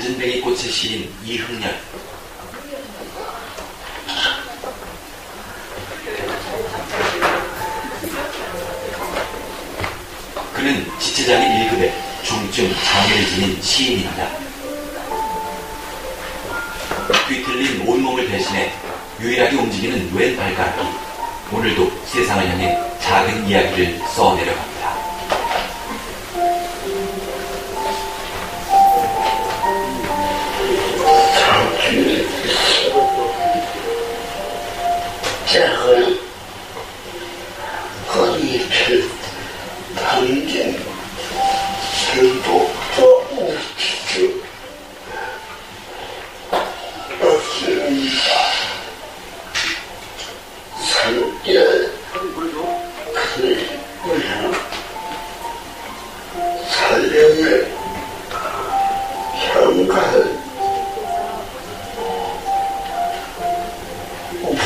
잔진뱅이 꽃의 시인 이흥렬. 그는 지체장애 1급의 중증 장애를 지닌 시인입니다. 뒤틀린 온몸을 대신해 유일하게 움직이는 왼 발가락이 오늘도 세상을 향해 작은 이야기를 써내려갑니다. 작은 거리를 당긴 행복도 우치도 없습니다. 산결 그림을 살려내 향가를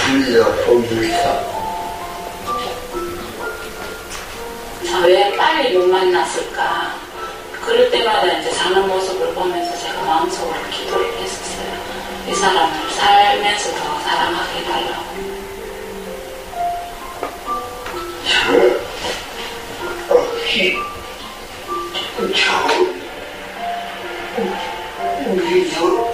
불려봅니다. 왜 빨리 못 만났을까? 그럴 때마다 이제 사는 모습을 보면서 제가 마음속으로 기도를 했었어요. 이 사람을 살면서 더 사랑하게 해달라고. 없이 좋은 우리도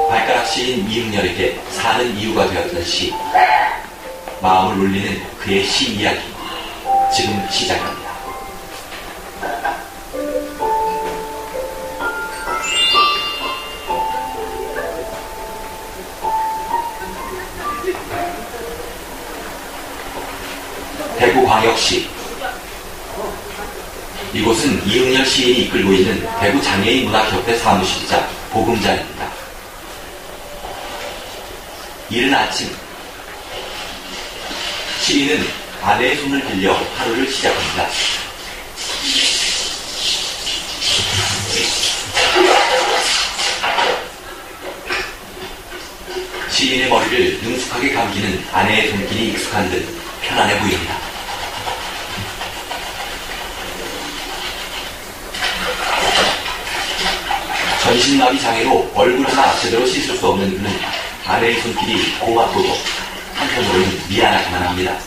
발가락 시인 이흥렬에게 사는 이유가 되었던 시, 마음을 울리는 그의 시 이야기, 지금 시작합니다. 대구광역시. 이곳은 이흥렬 시인이 이끌고 있는 대구 장애인 문학협회 사무실이자 보금자리입니다. 이른 아침, 시인은 아내의 손을 빌려 하루를 시작합니다. 시인의 머리를 능숙하게 감기는 아내의 손길이 익숙한 듯 편안해 보입니다. 전신마비 장애로 얼굴 하나 제대로 씻을 수 없는 그는 아내의 손길이 고맙고도 한편으로는 미안하기만 합니다.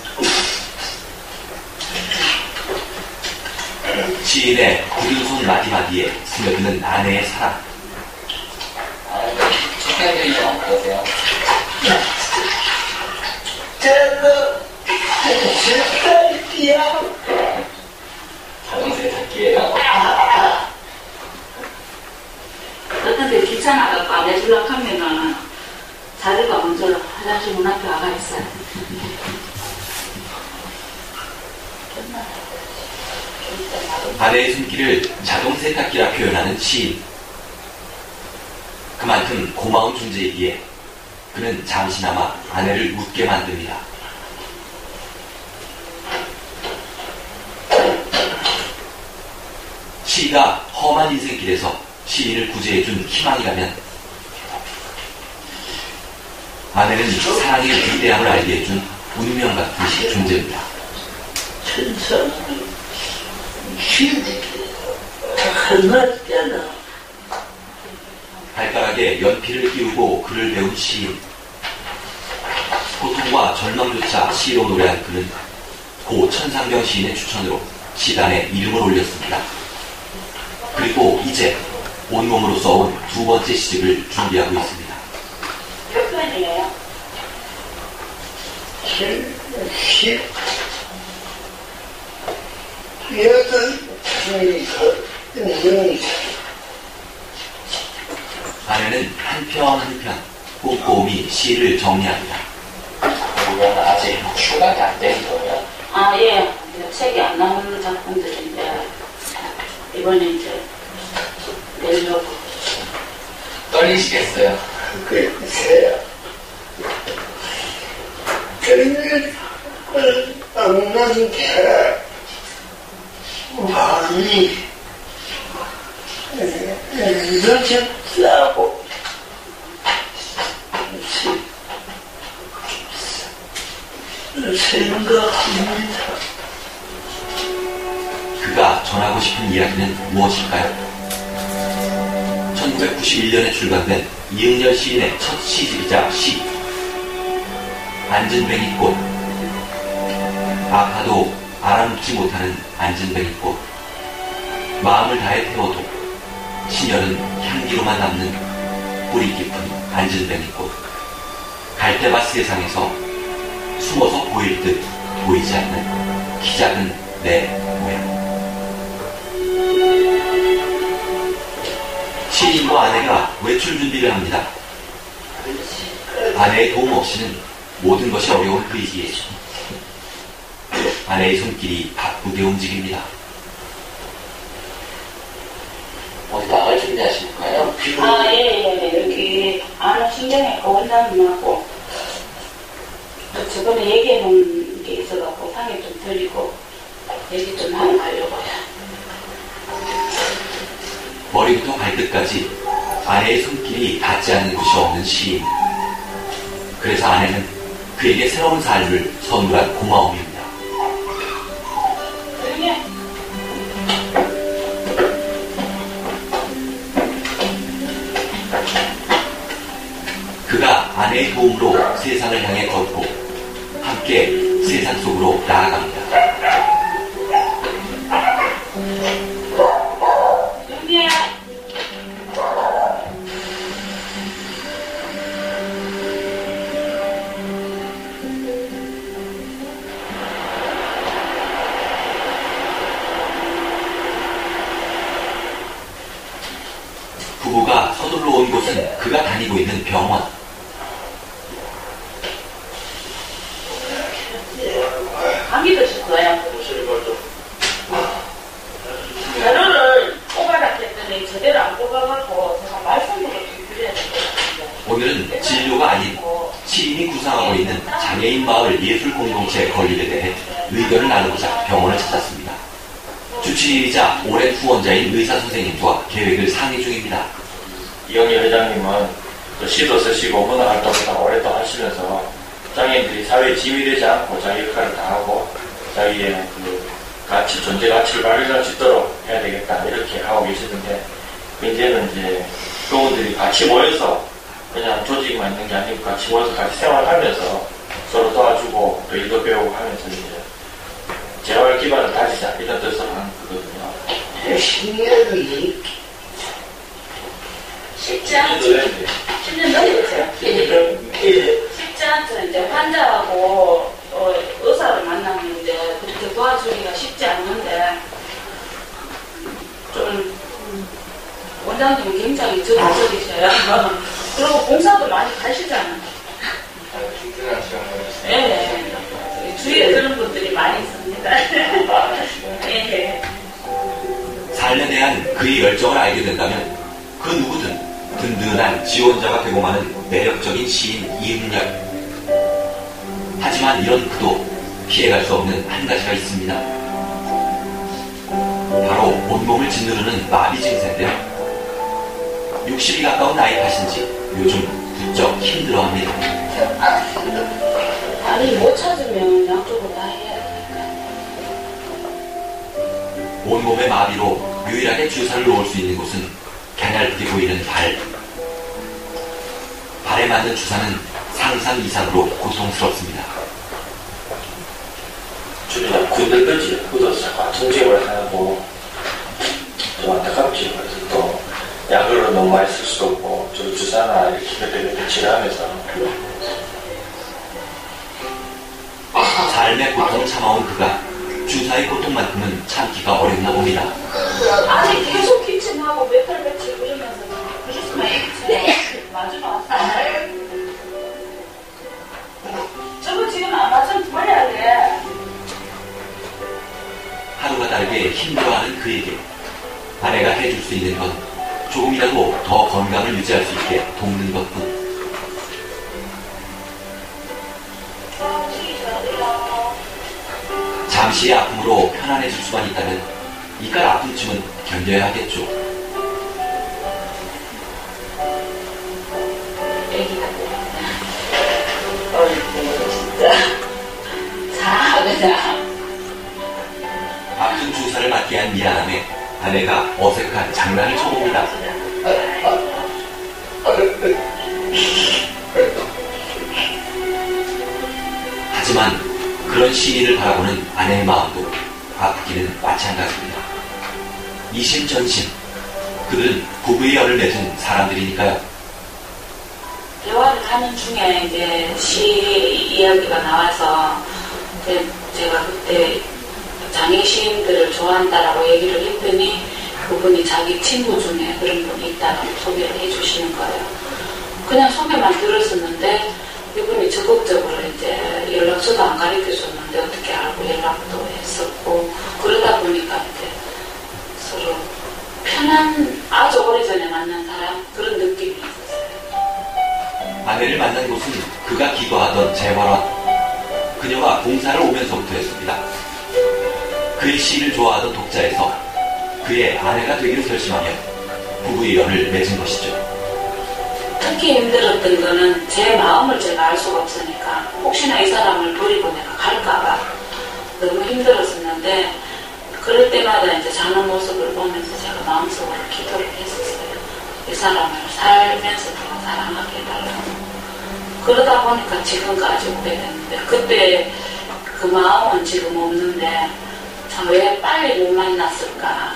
시인의 굳은 손 마디마디에 스며드는 아내의 사랑. 축하드리는 건 어떠세요? 세탁기야. 자동 세탁기예요. 어떤데 귀찮아갖고 안 해주려고 하면은 자리가 먼저 화장실 문 앞에 와가 있어요. 아내의 손길을 자동 세탁기라 표현하는 시인. 그만큼 고마운 존재이기에 그는 잠시나마 아내를 웃게 만듭니다. 시가 험한 인생길에서 시인을 구제해준 희망이라면 아내는 사랑의 위대함을 알게 해준 운명 같은 존재입니다. 천사는 시인이 끝났잖아. 발가락에 연필을 끼우고 글을 배운 시인. 고통과 절망조차 시로 노래한 그는 고 천상병 시인의 추천으로 시단에 이름을 올렸습니다. 그리고 이제 온몸으로 써온 두 번째 시집을 준비하고 있습니다. 몇 번이에요? 10 여덟 명이서 아내는 한편 한편 꼼꼼히 시를 정리합니다. 이건 아직 출간이 안 된 거예요? 아, 예. 책이 안 나오는 작품들인데 이번에 이제 내려고. 떨리시겠어요? 글쎄요. 그러면 없는데 많이 늦었다고 생각합니다. 그가 전하고 싶은 이야기는 무엇일까요? 1991년에 출간된 이응열 시인의 첫 시집이자 시 안진뱅이꽃. 아파도 알아눕지 못하는 안진뱅이꽃. 마음을 다해 태워도 신열은 향기로만 남는 뿌리 깊은 안진뱅이꽃. 갈대밭 세상에서 숨어서 보일 듯 보이지 않는 키 작은 내 모양. 시인과 아내가 외출 준비를 합니다. 아내의 도움 없이는 모든 것이 어려운 그이기에 아내의 손길이 바쁘게 움직입니다. 어디 나갈 준비하실까요? 예. 여기 아는 신경외과 원장님하고 또 저번에 얘기해 놓은 게 있어갖고 상에 좀 들리고 얘기 좀 하고 가려고요. 머리부터 발끝까지 아내의 손길이 닿지 않는 곳이 없는 시인. 그래서 아내는 그에게 새로운 삶을 선물한 고마움입니다. 그가 아내의 도움으로 세상을 향해 걷고 함께 세상 속으로 나아갑니다. 부부가 서둘러 온 곳은 그가 다니고 있는 병원. 감기 드셨어요? 자료를 뽑아라 했더니 제대로 안 뽑아갖고 제가 말씀으로 좀 드려야 될 것 같은데. 오늘은 진료가 아닌 시인이 구상하고 있는 장애인 마을 예술 공동체 건립에 대해 의견을 나누고자 병원을 찾았습니다. 주치의이자 오랜 후원자인 의사 선생님과 계획을 상의 중입니다. 이영희 회장님은 또 시도 쓰시고 문화 활동을 오랫동안 하시면서 장애인들이 사회에 짐이 되지 않고 자기 역할을 다 하고 자기의 그 가치, 존재 가치를 발휘할 수 있도록 해야 되겠다 이렇게 하고 계시는데, 이제는 이제 그분들이 같이 모여서 그냥 조직만 있는 게 아니고 같이 모여서 같이 생활하면서 서로 도와주고 또 일도 배우고 하면서 이제 재활 기반을 다지자 이런 뜻으로 하는 거거든요. 신경이 쉽지 않죠. 10년 넘었어요. 쉽지 않죠. 이제 환자하고 의사를 만나면 이제 그렇게 도와주기가 쉽지 않는데, 좀 원장님은 굉장히 적극적이셔요. 그리고 봉사도 많이 가시잖아요. 네. 주위에 그런 분들이 많이 있습니다. 네. 삶에 대한 그의 열정을 알게 된다면 그 누구든 든든한 지원자가 되고마는 매력적인 시인 이응열. 하지만 이런 그도 피해갈 수 없는 한 가지가 있습니다. 바로 온몸을 짓누르는 마비 증세인데요. 60이 가까운 나이 탓인지 요즘 부쩍 힘들어합니다. 아니 못 찾으면 양쪽으로 다 해야 되니까. 온몸의 마비로 유일하게 주사를 놓을 수 있는 곳은 갸냘프게 보이는 발. 발에 맞는 주사는 상상 이상으로 고통스럽습니다. 주변에 굳을거지 굳어서 통증을 하고 좀 안타깝지. 그래서 또 약을 너무 많이 쓸 수도 없고 주사나 이렇게 치료하면서 삶의 고통을 참아온 그가 주사의 고통만큼은 참기가 어렵나 봅니다. 아니 계속 기침하고 며칠 그러면서 그랬으면 맞으면 왔어. 저거 지금 안 맞으면 버려야 돼. 하루가 다르게 힘들어하는 그에게 아내가 해줄 수 있는 건 조금이라도 더 건강을 유지할 수 있게 돕는 것뿐. 잠시의 아픔으로 편안해질 수만 있다면 이깟 아픔쯤은 견뎌야 하겠죠. 애기가 진짜 자 그냥 아픈 주사를 맞게 한 장난을 쳐봅니다. 하지만 그런 시인을 바라보는 아내의 마음도 아프기는 마찬가지입니다. 이심전심 그들은 부부의 열을 맺은 사람들이니까요. 대화를 하는 중에 이제 시 이야기가 나와서 제가 그때 장애 시인들을 좋아한다라고 얘기를 했더니 그분이 자기 친구 중에 그런 분이 있다고 소개를 해주시는 거예요. 그냥 소개만 들었었는데 이분이 적극적으로 이제 연락처도 안 가르쳐줬는데 어떻게 알고 연락도 했었고 그러다 보니까 이제 서로 편한 아주 오래전에 만난 사람 그런 느낌이 있었어요. 아내를 만난 곳은 그가 기거하던 재활원. 그녀가 봉사를 오면서부터였습니다. 그의 시를 좋아하던 독자에서 그의 아내가 되기로 결심하며 부부의 연을 맺은 것이죠. 특히 힘들었던 거는 제 마음을 제가 알 수가 없으니까 혹시나 이 사람을 버리고 내가 갈까봐 너무 힘들었었는데 그럴 때마다 이제 자는 모습을 보면서 제가 마음속으로 기도를 했었어요. 이 사람을 살면서 더 사랑하게 해달라고. 그러다 보니까 지금까지 오게 됐는데 그때 그 마음은 지금 없는데 참 왜 빨리 못 만났을까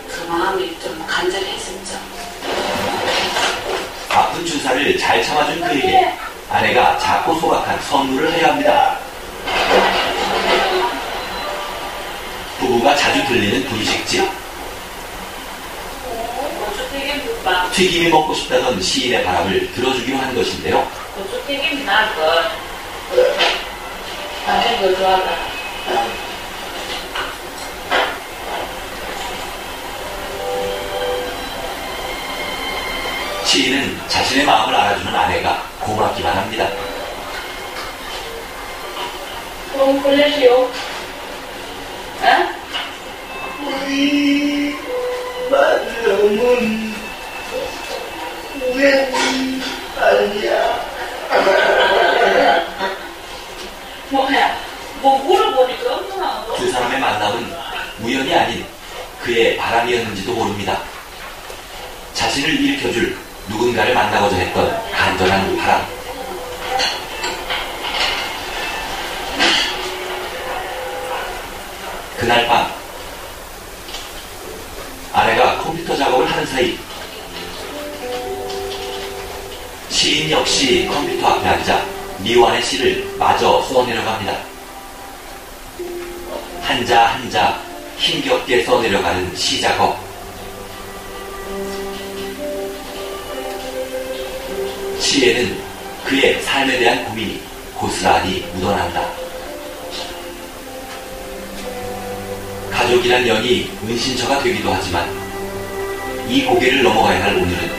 그 마음이 좀 간절했었죠. 아픈 주사를 잘 참아준 그에게 아내가 작고 소박한 선물을 해야 합니다. 부부가 자주 들리는 분식집. 고추튀김국밥. 튀김이 먹고 싶다던 시인의 바람을 들어주기로 한 것인데요. 고추튀김이 나을 걸. 당신 거 좋아하다. 시인은 자신의 마음을 알아주는 아내가 고맙기만 합니다. 그럼 보내시오. 응? 우리 마음은 왜 아니야? 뭐야? 뭐 물어보니까 없구나. 두 사람의 만남은 우연이 아닌 그의 바람이었는지도 모릅니다. 자신을 일으켜줄 누군가를 만나고자 했던 간절한 바람. 그날 밤 아내가 컴퓨터 작업을 하는 사이 시인 역시 컴퓨터 앞에 앉아 미완의 시를 마저 써내려갑니다. 한자 한자 힘겹게 써내려가는 시 작업. 시에는 그의 삶에 대한 고민이 고스란히 묻어난다. 가족이란 연이 은신처가 되기도 하지만 이 고개를 넘어가야 할 오늘은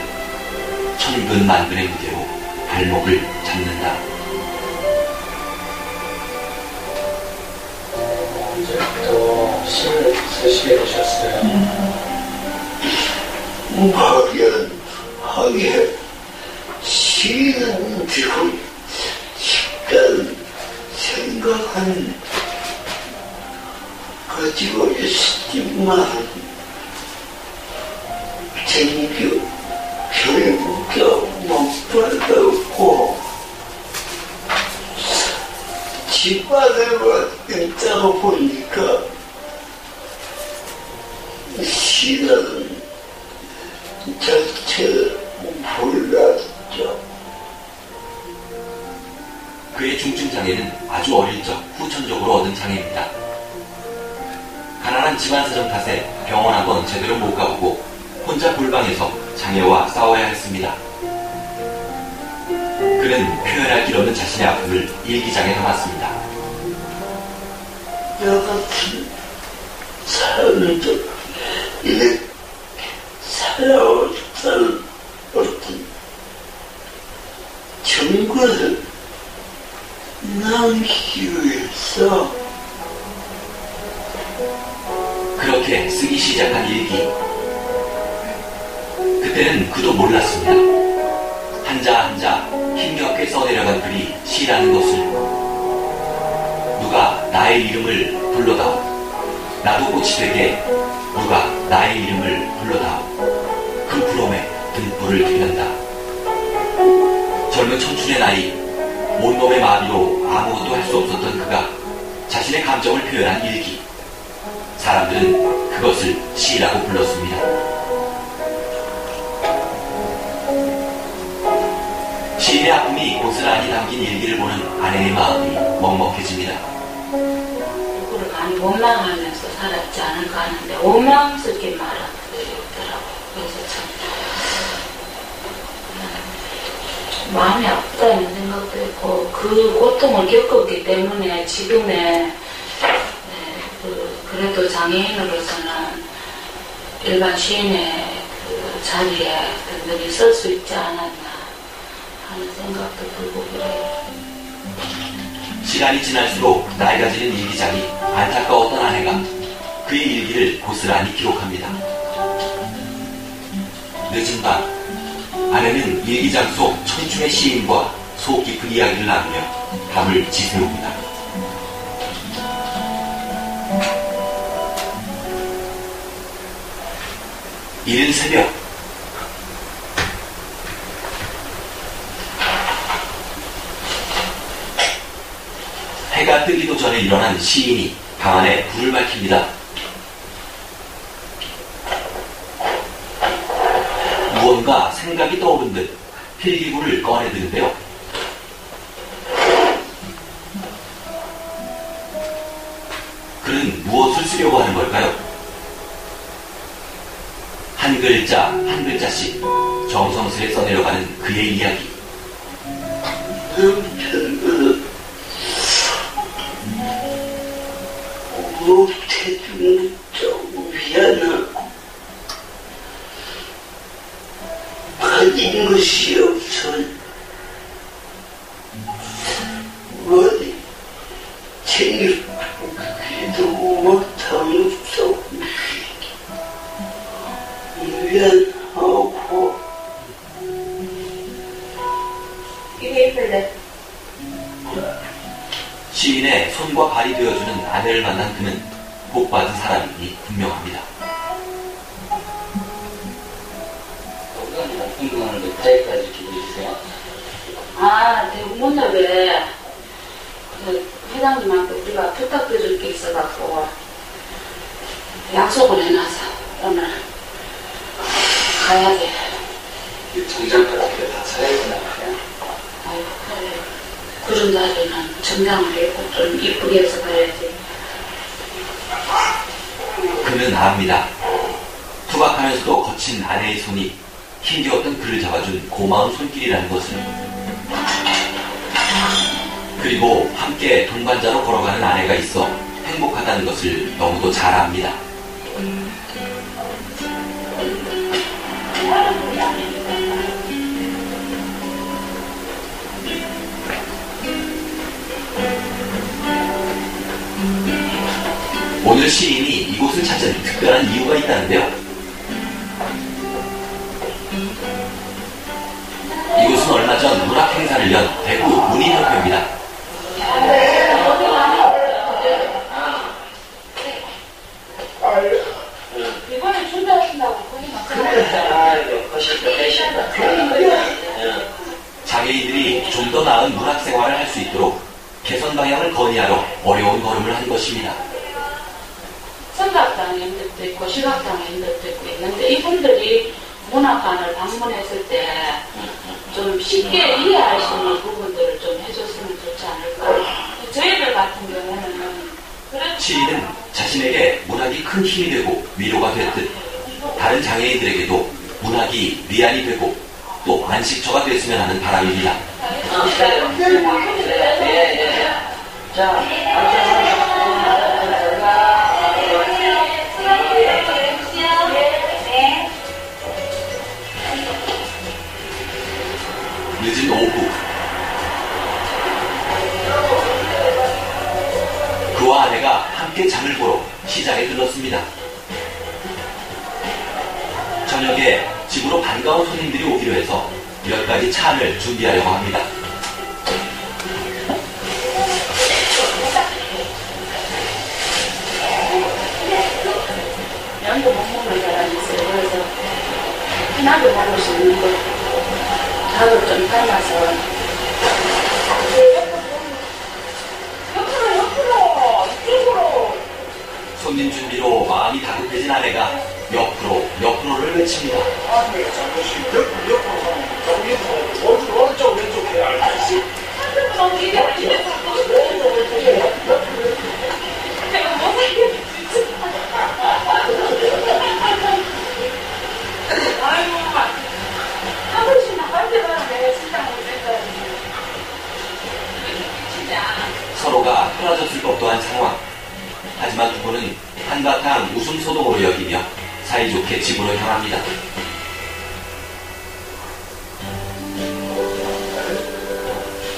천근만근의 무게로 발목을 잡는다. 언제부터 시를 쓰시게 되셨어요? 막연하게 시는 지금 식단 생각은 가지고 있지만 전교 교육도 못 받았고 집안에만 있다가 보니까 시는 자체 몰랐죠. 그의 중증장애는 아주 어릴 적 후천적으로 얻은 장애입니다. 가난한 집안 사정 탓에 병원 한 번 제대로 못 가보고 혼자 골방에서 장애와 싸워야 했습니다. 그는 표현할 길 없는 자신의 아픔을 일기장에 담았습니다. 나 같은 사람도 이렇게 살아왔던 어떤 정과를 남기기 위해서 그렇게 쓰기 시작한 일기. 그때는 그도 몰랐습니다. 한자 한자 힘겹게 써내려간 글이 시라는 것을. 누가 나의 이름을 불러다오. 나도 꽃이 되게 누가 나의 이름을 불러다오. 그 부름에 등불을 켜련다. 젊은 청춘의 나이, 온몸의 마비로 아무것도 할 수 없었던 그가 자신의 감정을 표현한 일기. 사람들은 그것을 시라고 불렀습니다. 시인의 아픔이 고스란히 담긴 일기를 보는 아내의 마음이 먹먹해집니다. 누구를 많이 원망하면서 살았지 않을까 하는데 원망스럽게 말하더라고요. 그래서 참 마음이 아프다는 생각도 있고 그 고통을 겪었기 때문에 지금의 그래도 장애인으로서는 일반 시인의 그 자리에 든든히 설 수 있지 않았나 하는 생각도 들고 그래요. 시간이 지날수록 낡아지는 일기장이 안타까웠던 아내가 그의 일기를 고스란히 기록합니다. 늦은 밤, 아내는 일기장 속 청춘의 시인과 속 깊은 이야기를 나누며 밤을 지새웁니다. 이른 새벽, 해가 뜨기도 전에 일어난 시인이 방 안에 불을 밝힙니다. 무언가 생각이 떠오른 듯 필기구를 꺼내드는데요. 그는 무엇을 쓰려고 하는 걸까요? 한 글자 한 글자씩 정성스레 써내려가는 그의 이야기. 남편은 못해준 좀 미안하고 가진 것이 없어 어디 챙겨주기도 못하면서 미안하고 이게 예쁠래? 시인의 손과 발이 되어주는 아내를 만난 그는 복받은 사람이니 분명합니다. 궁금한 게 타이까지 기도 있어요. 아, 대구문협에 그 회장님한테 우리가 부탁드릴 게 있어갖고 약속을 해놔서 오늘 가야 돼. 정장 같은 게 다 차려있구나. 아유, 그래. 그런 자리는 정장을 입고 좀 이쁘게 해서 가야지. 그는 압니다. 투박하면서도 거친 아내의 손이 힘겨웠던 그를 잡아준 고마운 손길이라는 것을. 그리고 함께 동반자로 걸어가는 아내가 있어 행복하다는 것을 너무도 잘 압니다. 오늘 시인이 이곳을 찾은 특별한 이유가 있다는데요. 이곳은 얼마 전 문학 행사를 연 대구 문인협회입니다. 이번에 준비하신다고 거기만 장애인들이 좀 더 나은 문학 생활을 할 수 있도록 개선 방향을 건의하러 어려운 걸음을 한 것입니다. 청각장애인들도 있고 시각장애인들도 있고 있는데 이분들이 문학관을 방문했을 때 좀 쉽게 이해할 수 있는 부분들을 좀 해줬으면 좋지 않을까. 저희들 같은 경우는 시인은 자신에게 문학이 큰 힘이 되고 위로가 됐듯 다른 장애인들에게도 문학이 위안이 되고 또 안식처가 됐으면 하는 바람입니다. 늦은 오후, 그와 아내가 함께 장을 보러 시장에 들렀습니다. 저녁에 집으로 반가운 손님들이 오기로 해서 몇 가지 찬을 준비하려고 합니다. 면도 못 먹는 편하게 먹을 수 있는 것 닭을 좀 삶아서 이쪽으로. 손님 준비로 마음이 다급해진 아내가 옆으로를 외칩니다. 아니, 잠시 옆으로 가면 오른쪽 왼쪽 해야 알지. 제가 못 살겠지. 아이고, 한 번씩 나갈 때마다 내가 진짜 못했다. 서로가 떨어졌을 법도 한 상황. 하지만 두 분은 한바탕 웃음 소동으로 여기며 사이좋게 집으로 향합니다.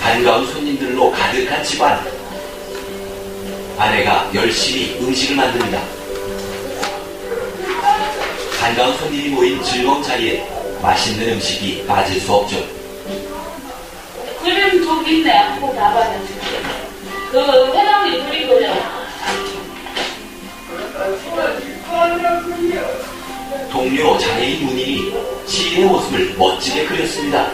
반가운 손님들로 가득한 집안. 아내가 열심히 음식을 만듭니다. 반가운 손님이 모인 즐거운 자리에 맛있는 음식이 빠질 수 없죠. 그림 좀 있네. 한번 봐봐야지. 그 회장님 그린 거잖아. 동료 장애인 문인이 시인의 모습을 멋지게 그렸습니다.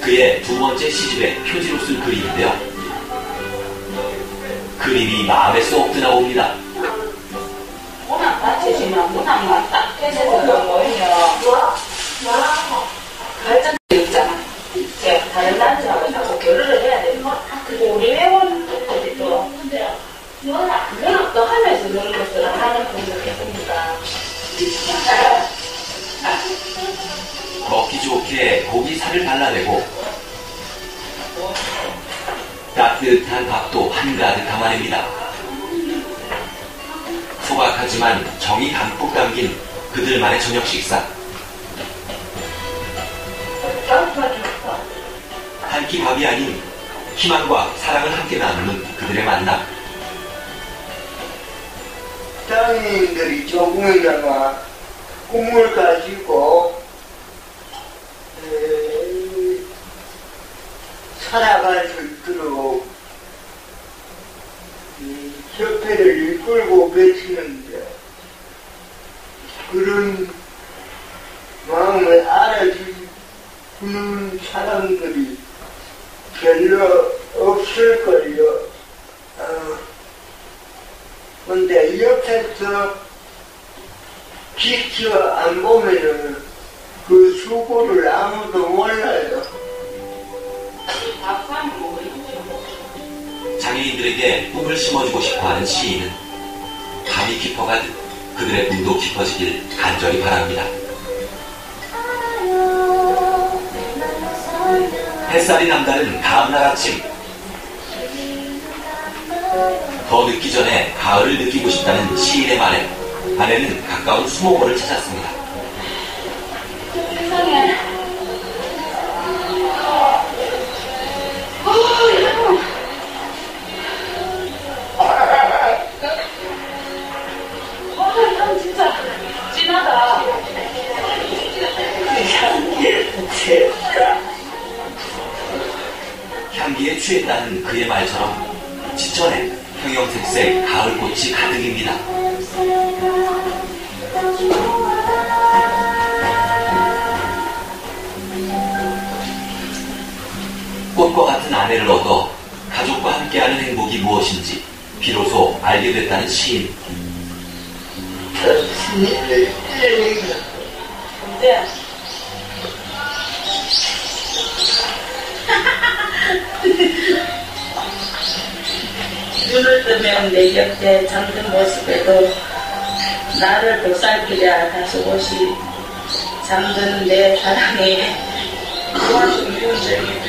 그의 두 번째 시집의 표지로 쓴 그림인데요. 그림이 마음에 쏙 드나옵니다. 문학 받치지만 문학만 딱 해서 뭐냐. 발전이 있잖아. 제가 다른 단체하고 자꾸 교류를 해야 되는 거. 그리고 우리 회원들이 또 문학도 하면서 그런 것들을 하는 분들 계십니다. 먹기 좋게 고기 살을 발라내고 따뜻한 밥도 한가득 담아냅니다. 소박하지만 정이 담뿍 담긴 그들만의 저녁 식사. 한 끼 밥이 아닌 희망과 사랑을 함께 나누는 그들의 만남. 장애인들이 조금이나마 꿈을 가지고 살아갈 수 있도록 이 협회를 이끌고 계시는데 그런 마음을 알아주는 사람들이 별로 없을걸요. 근데 옆에서 지켜 안 보면은 그 수고를 아무도 몰라요. 장애인들에게 꿈을 심어주고 싶어하는 시인은 밤이 깊어가듯 그들의 꿈도 깊어지길 간절히 바랍니다. 햇살이 남다른 다음날 아침, 더 늦기 전에 가을을 느끼고 싶다는 시인의 말에 아내는 가까운 수목원을 찾았습니다. 세상에. 향 진짜 진하다. 향기에 취했다는 그의 말처럼 지천에 형형색색 가을꽃이 가득입니다. 꽃과 같은 아내를 얻어 가족과 함께하는 행복이 무엇인지 비로소 알게 됐다는 시인. 언제? 눈을 뜨면 내 곁에 잠든 모습에도 나를 보살피랴 다소곳이 잠드는 내 사랑에 미운적이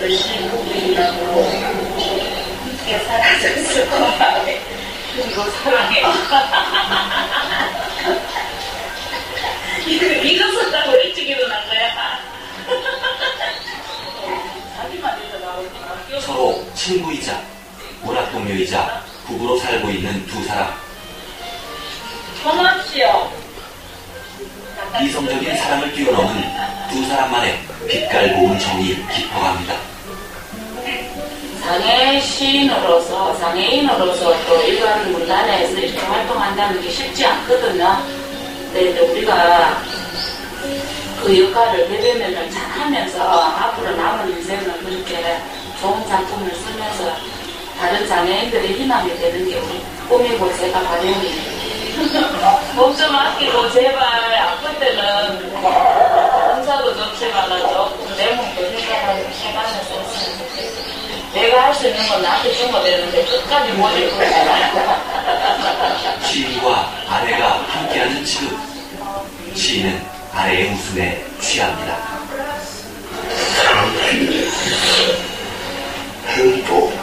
듯이 부인하고 함께 사라졌을 고마워. 그리고 사랑해. 이거 썼다고 일찍 일어난 거야. 자기만 해서 나오니까. 서로 친구이자 문학 동료이자 부부로 살고 있는 두 사람. 고맙시오. 이성적인 사랑을 뛰어넘은 두 사람만의 빛깔 고운 정이 깊어갑니다. 장애인으로서 또 일반 문단에서 이렇게 활동한다는 게 쉽지 않거든요. 근데 이제 우리가 그 역할을 대변을 잘 하면서 앞으로 남은 인생을 그렇게 좋은 작품을 쓰면서 다른 장애인들의 희망이 되는 게 우리 꿈이고 제가 바람이에요. 목 좀 아끼고 제발 아플 때는 혼자도 좋지만 조금 내 몸도 생각하면서 했으면 좋겠어요. 내가 할 수 있는 건 나한테 주면 되는데 끝까지 못 읽고 있잖아요. 시인과 아내가 함께하는 지금 시인은 아내의 웃음에 취합니다. 행복입니다.